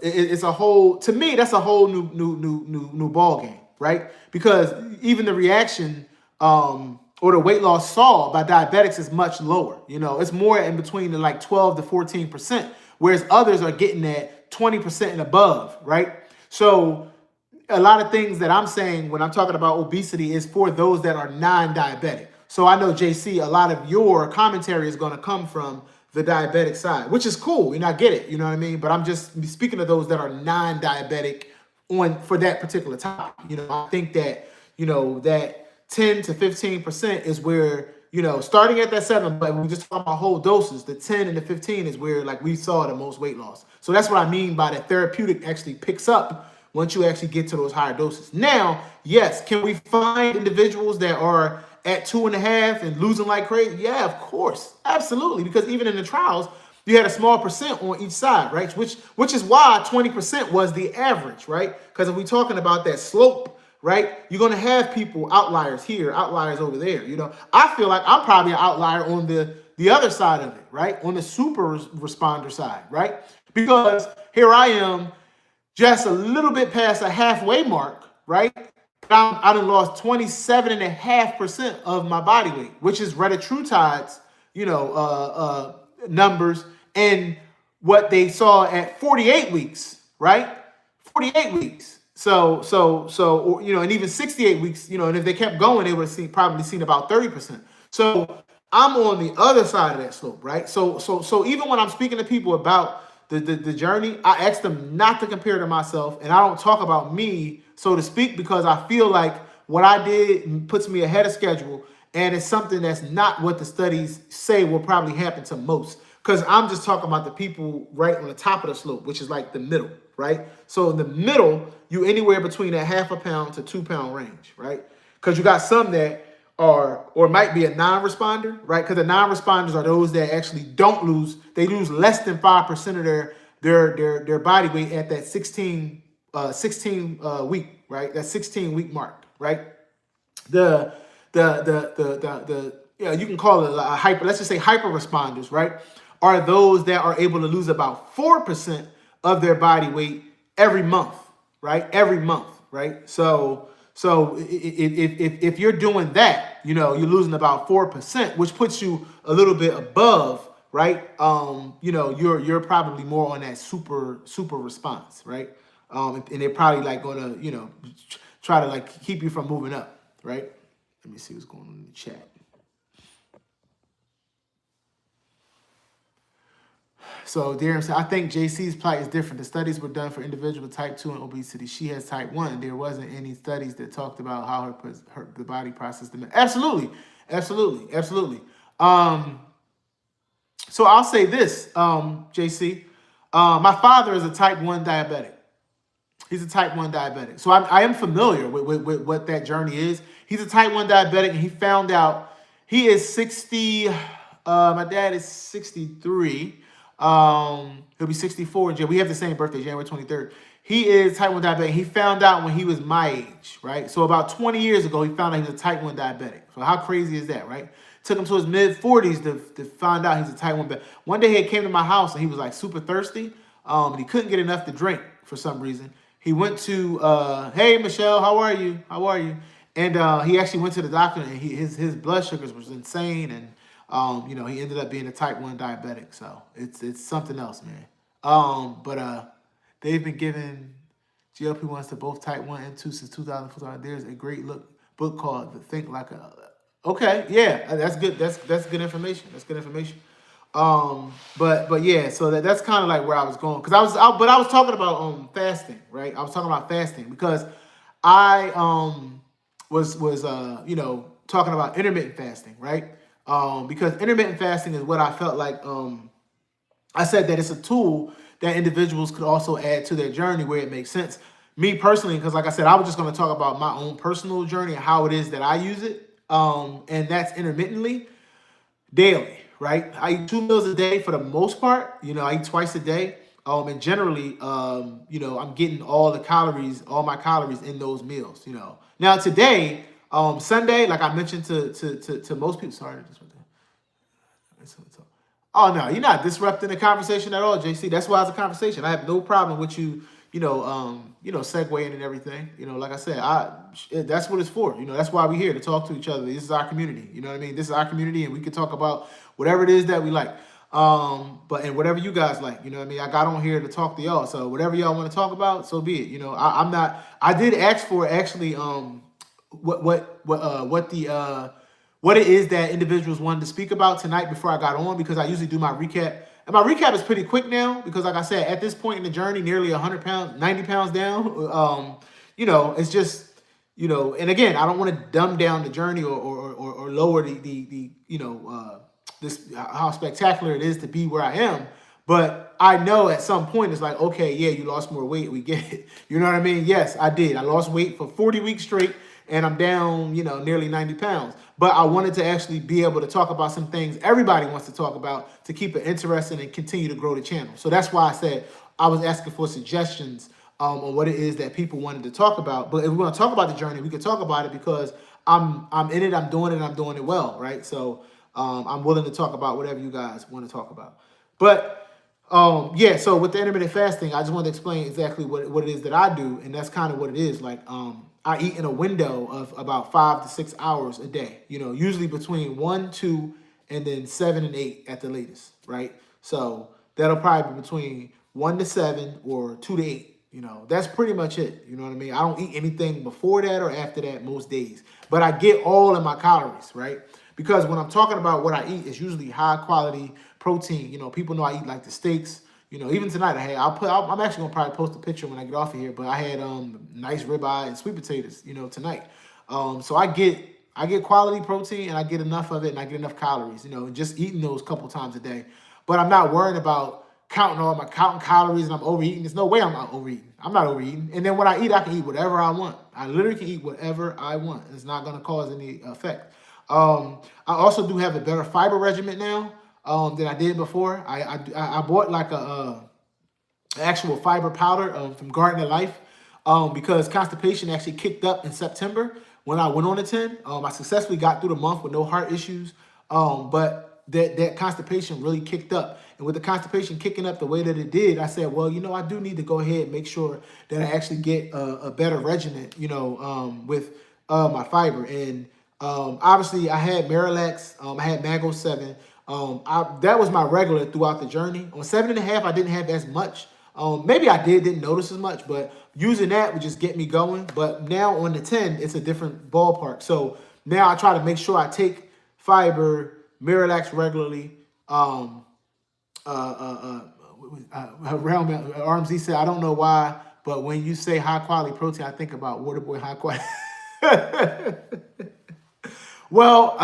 it's a whole, to me that's a whole new ball game, right? Because even the reaction or the weight loss saw by diabetics is much lower. It's more in between the like 12 to 14%, whereas others are getting at 20% and above, right? So a lot of things that I'm saying when I'm talking about obesity is for those that are non-diabetic. So I know, JC, a lot of your commentary is going to come from the diabetic side, which is cool. I get it. You know what I mean? But I'm just speaking of those that are non-diabetic for that particular topic. I think that, that 10 to 15% is where, starting at that 7, but we just talk about whole doses, the 10 and the 15 is where like we saw the most weight loss. So that's what I mean by the therapeutic actually picks up once you actually get to those higher doses. Now, yes, can we find individuals that are at 2.5 and losing like crazy? Yeah, of course, absolutely. Because even in the trials, you had a small percent on each side, right? Which is why 20% was the average, right? Because if we're talking about that slope, right, you're going to have people, outliers here, outliers over there. I feel like I'm probably an outlier on the other side of it, right? On the super responder side, right? Because here I am, just a little bit past a halfway mark, right? I done lost 27.5% of my body weight, which is retatrutide's, numbers, and what they saw at 48 weeks, right? 48 weeks. So, and even 68 weeks, and if they kept going, they would have probably seen about 30%. So I'm on the other side of that slope, right? So even when I'm speaking to people about the journey, I ask them not to compare to myself, and I don't talk about me, so to speak, because I feel like what I did puts me ahead of schedule, and it's something that's not what the studies say will probably happen to most. Because I'm just talking about the people right on the top of the slope, which is like the middle, right? So in the middle, you anywhere between a 0.5 pound to 2 pound range, right? Because you got some that are, or might be a non-responder, right? Because the non-responders are those that actually don't lose. They lose less than 5% of their body weight at that 16 week, right? That 16-week mark, right? The you can call it a hyper. Let's just say hyper responders, right? Are those that are able to lose about 4% of their body weight every month, right? Every month, right? So if you're doing that, you're losing about 4%, which puts you a little bit above, right? You're probably more on that super response, right? And they're probably like gonna, try to like keep you from moving up, right? Let me see what's going on in the chat. So Darren said, I think JC's plight is different. The studies were done for individuals with type 2 and obesity. She has type 1. There wasn't any studies that talked about how the body processed them. Absolutely. Absolutely. Absolutely. So I'll say this, JC. My father is a type 1 diabetic. He's a type 1 diabetic. So I am familiar with what that journey is. He's a type 1 diabetic, and he found out he is 60. My dad is 63. He'll be 64 in January. We have the same birthday, January 23rd. He is type 1 diabetic. He found out when he was my age, right? So about 20 years ago, he found out he was a type 1 diabetic. So how crazy is that, right? Took him to his mid-40s to find out he's a type 1 diabetic. One day he came to my house and he was like super thirsty. And he couldn't get enough to drink for some reason. He went to, hey, Michelle, how are you? How are you? And he actually went to the doctor, and his blood sugars was insane, and he ended up being a type 1 diabetic. So it's something else, man. But they've been giving GLP-1s to both type 1 and 2 since 2004. There's a great book called Think Like a. Okay, yeah, that's good. That's good information. That's good information. But yeah, so that's kind of like where I was going, because I was talking about fasting, right? I was talking about fasting because I was talking about intermittent fasting, right? Because intermittent fasting is what I felt like I said that it's a tool that individuals could also add to their journey where it makes sense. Me personally, because like I said, I was just going to talk about my own personal journey and how it is that I use it, and that's intermittently, daily. Right, I eat 2 meals a day for the most part. I eat twice a day, and generally, I'm getting all my calories in those meals. Now today, Sunday, like I mentioned to most people. Sorry, oh no, you're not disrupting the conversation at all, JC. That's why it's a conversation. I have no problem with you, segueing and everything. Like I said, that's what it's for. That's why we're here, to talk to each other. This is our community. You know what I mean? This is our community, and we can talk about whatever it is that we like. And whatever you guys like. You know what I mean? I got on here to talk to y'all. So whatever y'all want to talk about, so be it. I'm not. I did ask for actually what it is that individuals wanted to speak about tonight before I got on, because I usually do my recap. And my recap is pretty quick now because, like I said, at this point in the journey, nearly 100 pounds, 90 pounds down, it's just, and again, I don't want to dumb down the journey or lower this how spectacular it is to be where I am. But I know at some point it's like, okay, yeah, you lost more weight. We get it. You know what I mean? Yes, I did. I lost weight for 40 weeks straight, and I'm down, nearly 90 pounds. But I wanted to actually be able to talk about some things everybody wants to talk about to keep it interesting and continue to grow the channel. So that's why I said I was asking for suggestions on what it is that people wanted to talk about. But if we want to talk about the journey, we can talk about it because I'm in it, I'm doing it, and I'm doing it well, right? So I'm willing to talk about whatever you guys want to talk about. But yeah, so with the intermittent fasting, I just wanted to explain exactly what it is that I do, and that's kind of what it is. Like I eat in a window of about 5 to 6 hours a day, usually between 1, 2, and then 7 and 8 at the latest, right? So that'll probably be between 1 to 7 or 2 to 8. That's pretty much it. You know what I mean? I don't eat anything before that or after that most days, but I get all of my calories, right? Because when I'm talking about what I eat, it's usually high quality protein. People know I eat like the steaks. Even tonight I'm actually gonna probably post a picture when I get off of here. But I had nice ribeye and sweet potatoes, tonight. So I get quality protein, and I get enough of it, and I get enough calories. Just eating those couple times a day. But I'm not worrying about counting calories and I'm overeating. There's no way I'm not overeating. I'm not overeating. And then when I eat, I can eat whatever I want. I literally can eat whatever I want. It's not gonna cause any effect. I also do have a better fiber regimen now than I did before. I bought like a actual fiber powder from Garden of Life because constipation actually kicked up in September when I went on a 10. I successfully got through the month with no heart issues, but that constipation really kicked up. And with the constipation kicking up the way that it did, I said, well, I do need to go ahead and make sure that I actually get a better regimen, with my fiber. And obviously, I had Marilax, I had Mago 7. That was my regular throughout the journey. On 7.5, I didn't have as much. Maybe I didn't notice as much, but using that would just get me going. But now on the 10, it's a different ballpark. So now I try to make sure I take fiber, Miralax regularly. Around RMZ said, I don't know why, but when you say high quality protein, I think about Waterboy high quality. Well,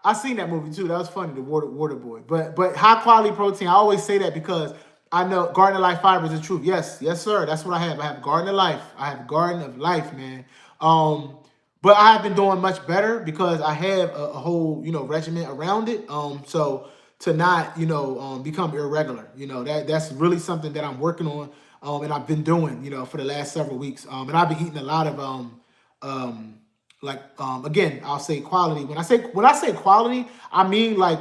I seen that movie too. That was funny, the Water Boy. But high quality protein. I always say that because I know Garden of Life fiber is the truth. Yes, yes, sir. That's what I have. I have Garden of Life. I have Garden of Life, man. But I have been doing much better because I have a whole regimen around it. So to not become irregular, that's really something that I'm working on. And I've been doing for the last several weeks. And I've been eating a lot of again, I'll say quality. When I say quality, I mean like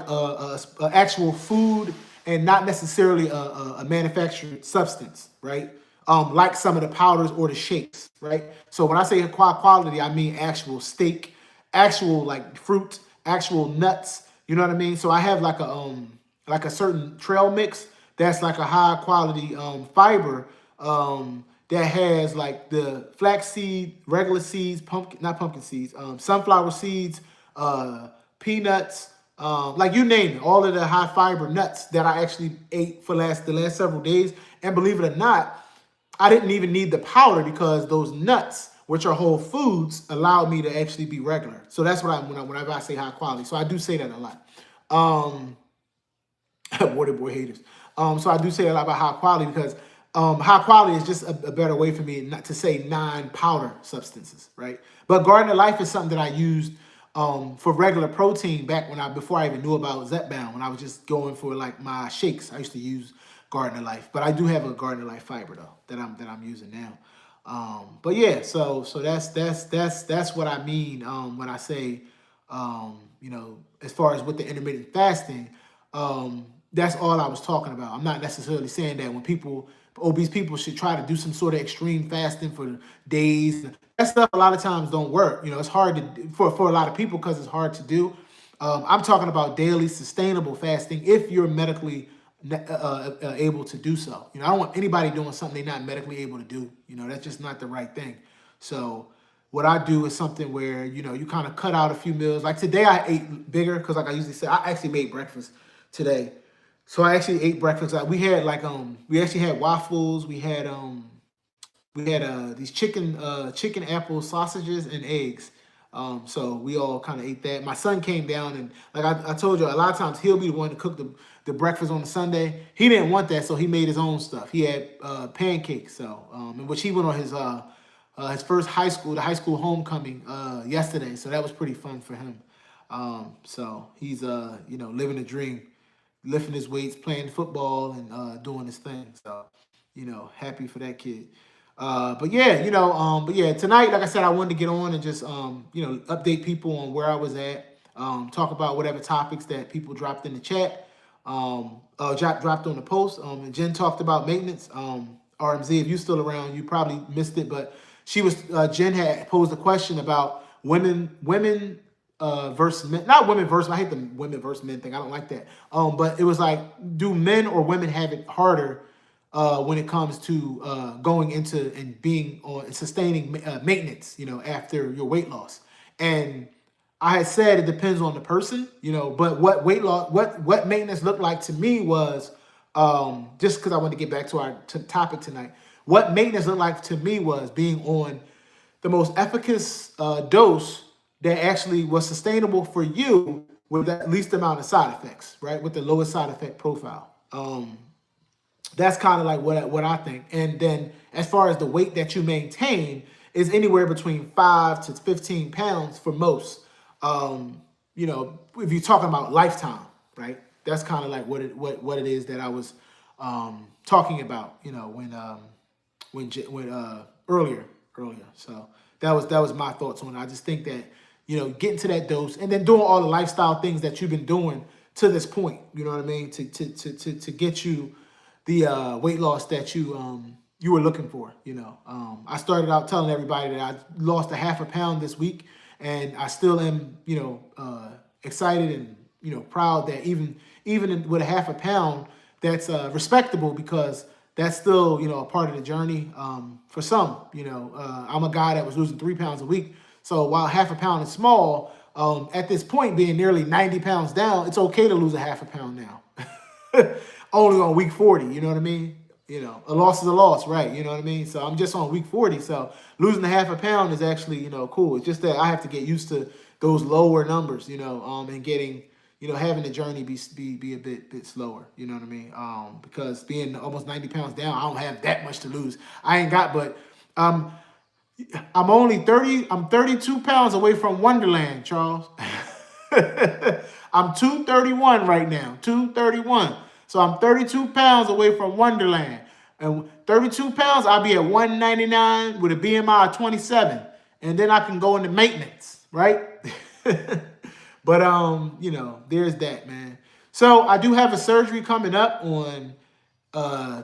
actual food and not necessarily a manufactured substance, right? Like some of the powders or the shakes, right? So when I say quality, I mean actual steak, actual like fruit, actual nuts. You know what I mean? So I have like a certain trail mix that's like a high quality fiber that has like the flaxseed, regular seeds, not pumpkin seeds, sunflower seeds, peanuts, like you name it, all of the high fiber nuts that I actually ate for the last several days. And believe it or not, I didn't even need the powder because those nuts, which are whole foods, allowed me to actually be regular. So that's what whenever I say high quality. So I do say that a lot. Water boy haters. So I do say a lot about high quality because high quality is just a better way for me not to say non-powder substances, right? But Garden of Life is something that I used for regular protein back before I even knew about Zepbound. When I was just going for like my shakes, I used to use Garden of Life. But I do have a Garden of Life fiber though that I'm using now. But yeah, so that's what I mean when I say as far as with the intermittent fasting. That's all I was talking about. I'm not necessarily saying that when obese people should try to do some sort of extreme fasting for days. That stuff a lot of times don't work. It's hard to for a lot of people because it's hard to do. I'm talking about daily sustainable fasting if you're medically able to do so. I don't want anybody doing something they're not medically able to do. That's just not the right thing. So what I do is something where you kind of cut out a few meals. Like today I ate bigger because like I usually say, I actually made breakfast today. So I actually ate breakfast. We had we actually had waffles. We had these chicken apple sausages and eggs. So we all kind of ate that. My son came down and like I told you, a lot of times he'll be the one to cook the breakfast on the Sunday. He didn't want that, so he made his own stuff. He had pancakes, so in which he went on his first high school homecoming yesterday. So that was pretty fun for him. So he's living a dream, lifting his weights, playing football, and doing his thing. So, happy for that kid. But yeah, tonight, like I said, I wanted to get on and just update people on where I was at. Talk about whatever topics that people dropped in the chat. Dropped on the post. And Jen talked about maintenance. RMZ, if you're still around, you probably missed it, but Jen had posed a question about women versus men, not women versus, I hate the women versus men thing. I don't like that. But it was like, do men or women have it harder when it comes to going into and being on sustaining maintenance, after your weight loss? And I had said it depends on the person, but what weight loss, what maintenance looked like to me was, just because I want to get back to our topic tonight, what maintenance looked like to me was being on the most efficacious dose that actually was sustainable for you with the least amount of side effects, right? With the lowest side effect profile. That's kind of like what I think. And then as far as the weight that you maintain is anywhere between 5 to 15 pounds for most. If you're talking about lifetime, right? That's kind of like what it is that I was talking about, when earlier. So that was my thoughts on it. I just think that, getting to that dose and then doing all the lifestyle things that you've been doing to this point, you know what I mean, to get you the weight loss that you were looking for. I started out telling everybody that I lost a half a pound this week, and I still am, excited and proud that even with a half a pound, that's respectable, because that's still, a part of the journey. For some, I'm a guy that was losing 3 pounds a week. So while half a pound is small, at this point, being nearly 90 pounds down, it's okay to lose a half a pound now. Only on week 40, you know what I mean? A loss is a loss, right? You know what I mean? So I'm just on week 40. So losing a half a pound is actually, cool. It's just that I have to get used to those lower numbers, and getting, having the journey be a bit slower, you know what I mean? Because being almost 90 pounds down, I don't have that much to lose. I ain't got, but I'm only 30, I'm 32 pounds away from Wonderland, Charles. I'm 231 right now, 231. So I'm 32 pounds away from Wonderland. And 32 pounds, I'll be at 199 with a BMI of 27. And then I can go into maintenance, right? But there's that, man. So I do have a surgery coming up on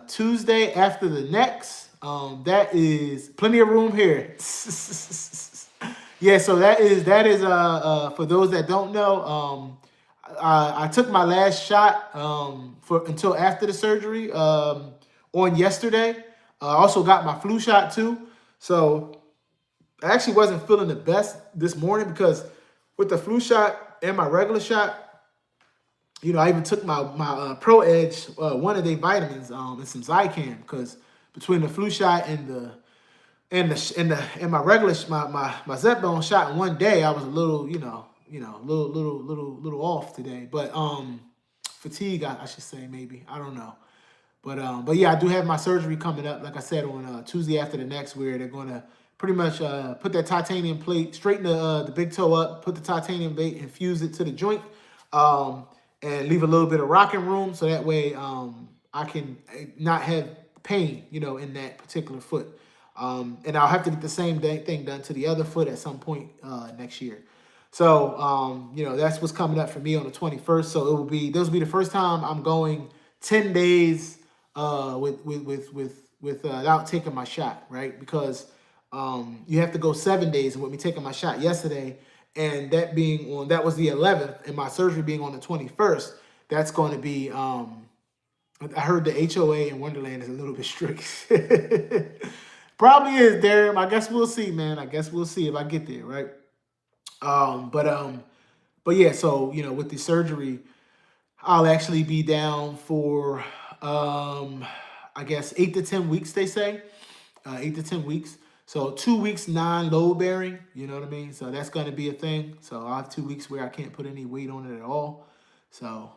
Tuesday after the next. That is plenty of room here. Yeah, so that is for those that don't know, I took my last shot until after the surgery on yesterday. I also got my flu shot too. So I actually wasn't feeling the best this morning, because with the flu shot and my regular shot, I even took my Pro Edge, one of their vitamins, and some Zycam, because between the flu shot and my regular my Zepbound shot in one day, I was a little little off today. But fatigue, I should say, maybe, I don't know. But yeah, I do have my surgery coming up, like I said, on Tuesday after the next, where they're gonna pretty much put that titanium plate, straighten the big toe up, put the titanium plate, infuse it to the joint, and leave a little bit of rocking room, so that way I can not have pain, in that particular foot. And I'll have to get the same thing done to the other foot at some point next year. So that's what's coming up for me on the 21st. So this will be the first time I'm going 10 days without taking my shot, right? Because you have to go 7 days, and with me taking my shot yesterday, and that was the 11th, and my surgery being on the 21st, that's going to be I heard the HOA in Wonderland is a little bit strict. Probably is, Darren. I guess we'll see, man. I guess we'll see if I get there, right? But yeah, so with the surgery, I'll actually be down for I guess 8 to 10 weeks, they say. 8 to 10 weeks. So 2 weeks non-load bearing, you know what I mean? So that's gonna be a thing. So I'll have 2 weeks where I can't put any weight on it at all. So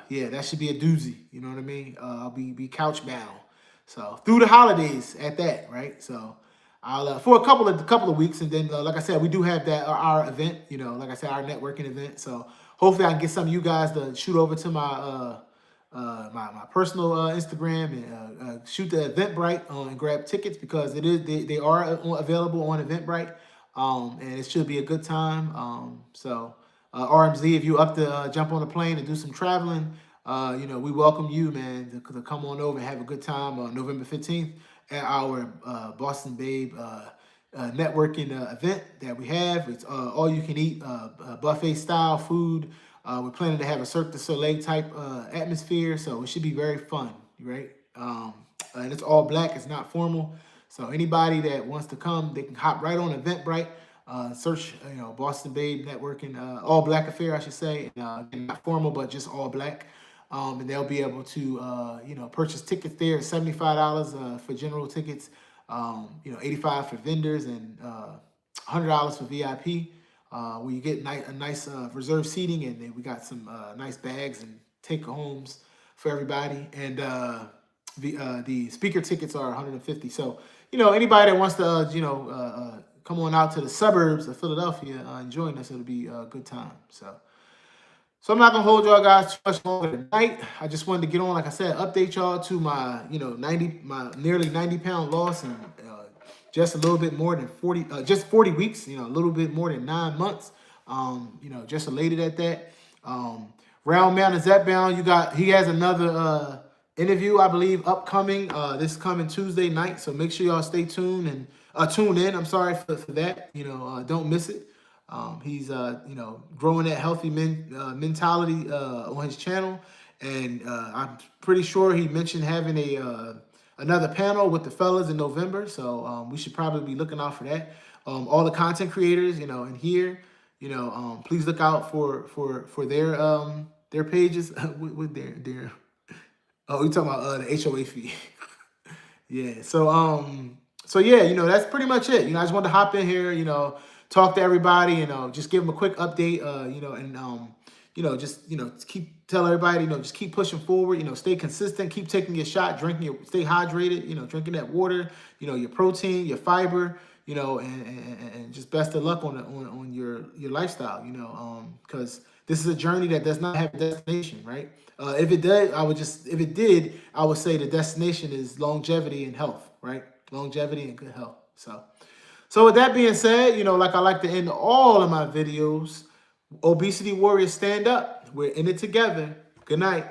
yeah, that should be a doozy, you know what I mean? I'll be couch bound. So through the holidays at that, right? So I'll for a couple of weeks, and then like I said, we do have that our event, like I said, our networking event. So hopefully I can get some of you guys to shoot over to my my personal Instagram and shoot the Eventbrite and grab tickets, because they are available on Eventbrite, and it should be a good time. So RMZ, if you up to jump on a plane and do some traveling, we welcome you, man, to come on over and have a good time on November 15th at our Boston Babe networking event that we have. It's all you can eat buffet style food. We're planning to have a Cirque du Soleil type atmosphere, so it should be very fun, right? And it's all black, it's not formal. So anybody that wants to come, they can hop right on Eventbrite, search, Boston Babe Networking, all black affair, I should say, and not formal, but just all black. And they'll be able to, purchase tickets there. $75 for general tickets, $85 for vendors, and $100 for VIP. Where you get a nice reserved seating, and then we got some nice bags and take-homes for everybody. And the speaker tickets are $150. So, anybody that wants to, come on out to the suburbs of Philadelphia and join us, it'll be a good time. So I'm not gonna hold y'all guys too much longer tonight. I just wanted to get on, like I said, update y'all to my, my nearly 90-pound loss, and just a little bit more than 40, just 40 weeks, a little bit more than 9 months. Just elated at that. Round Mountain Zepbound, he has another interview, I believe, upcoming this coming Tuesday night. So make sure y'all stay tuned and tune in. I'm sorry for that. Don't miss it. He's growing that healthy mentality on his channel, And I'm pretty sure he mentioned having a another panel with the fellas in November. So we should probably be looking out for that. All the content creators, in here, please look out for their pages with their. Oh, we talking about the HOA fee. Yeah. So yeah, that's pretty much it. I just wanted to hop in here, talk to everybody, just give them a quick update, and just keep tell everybody, just keep pushing forward, stay consistent, keep taking your shot, stay hydrated, drinking that water, your protein, your fiber, and just best of luck on your lifestyle, because this is a journey that does not have a destination, right? If it did, I would say the destination is longevity and health, right? Longevity and good health. So with that being said, like I like to end all of my videos, Obesity Warriors, stand up. We're in it together. Good night.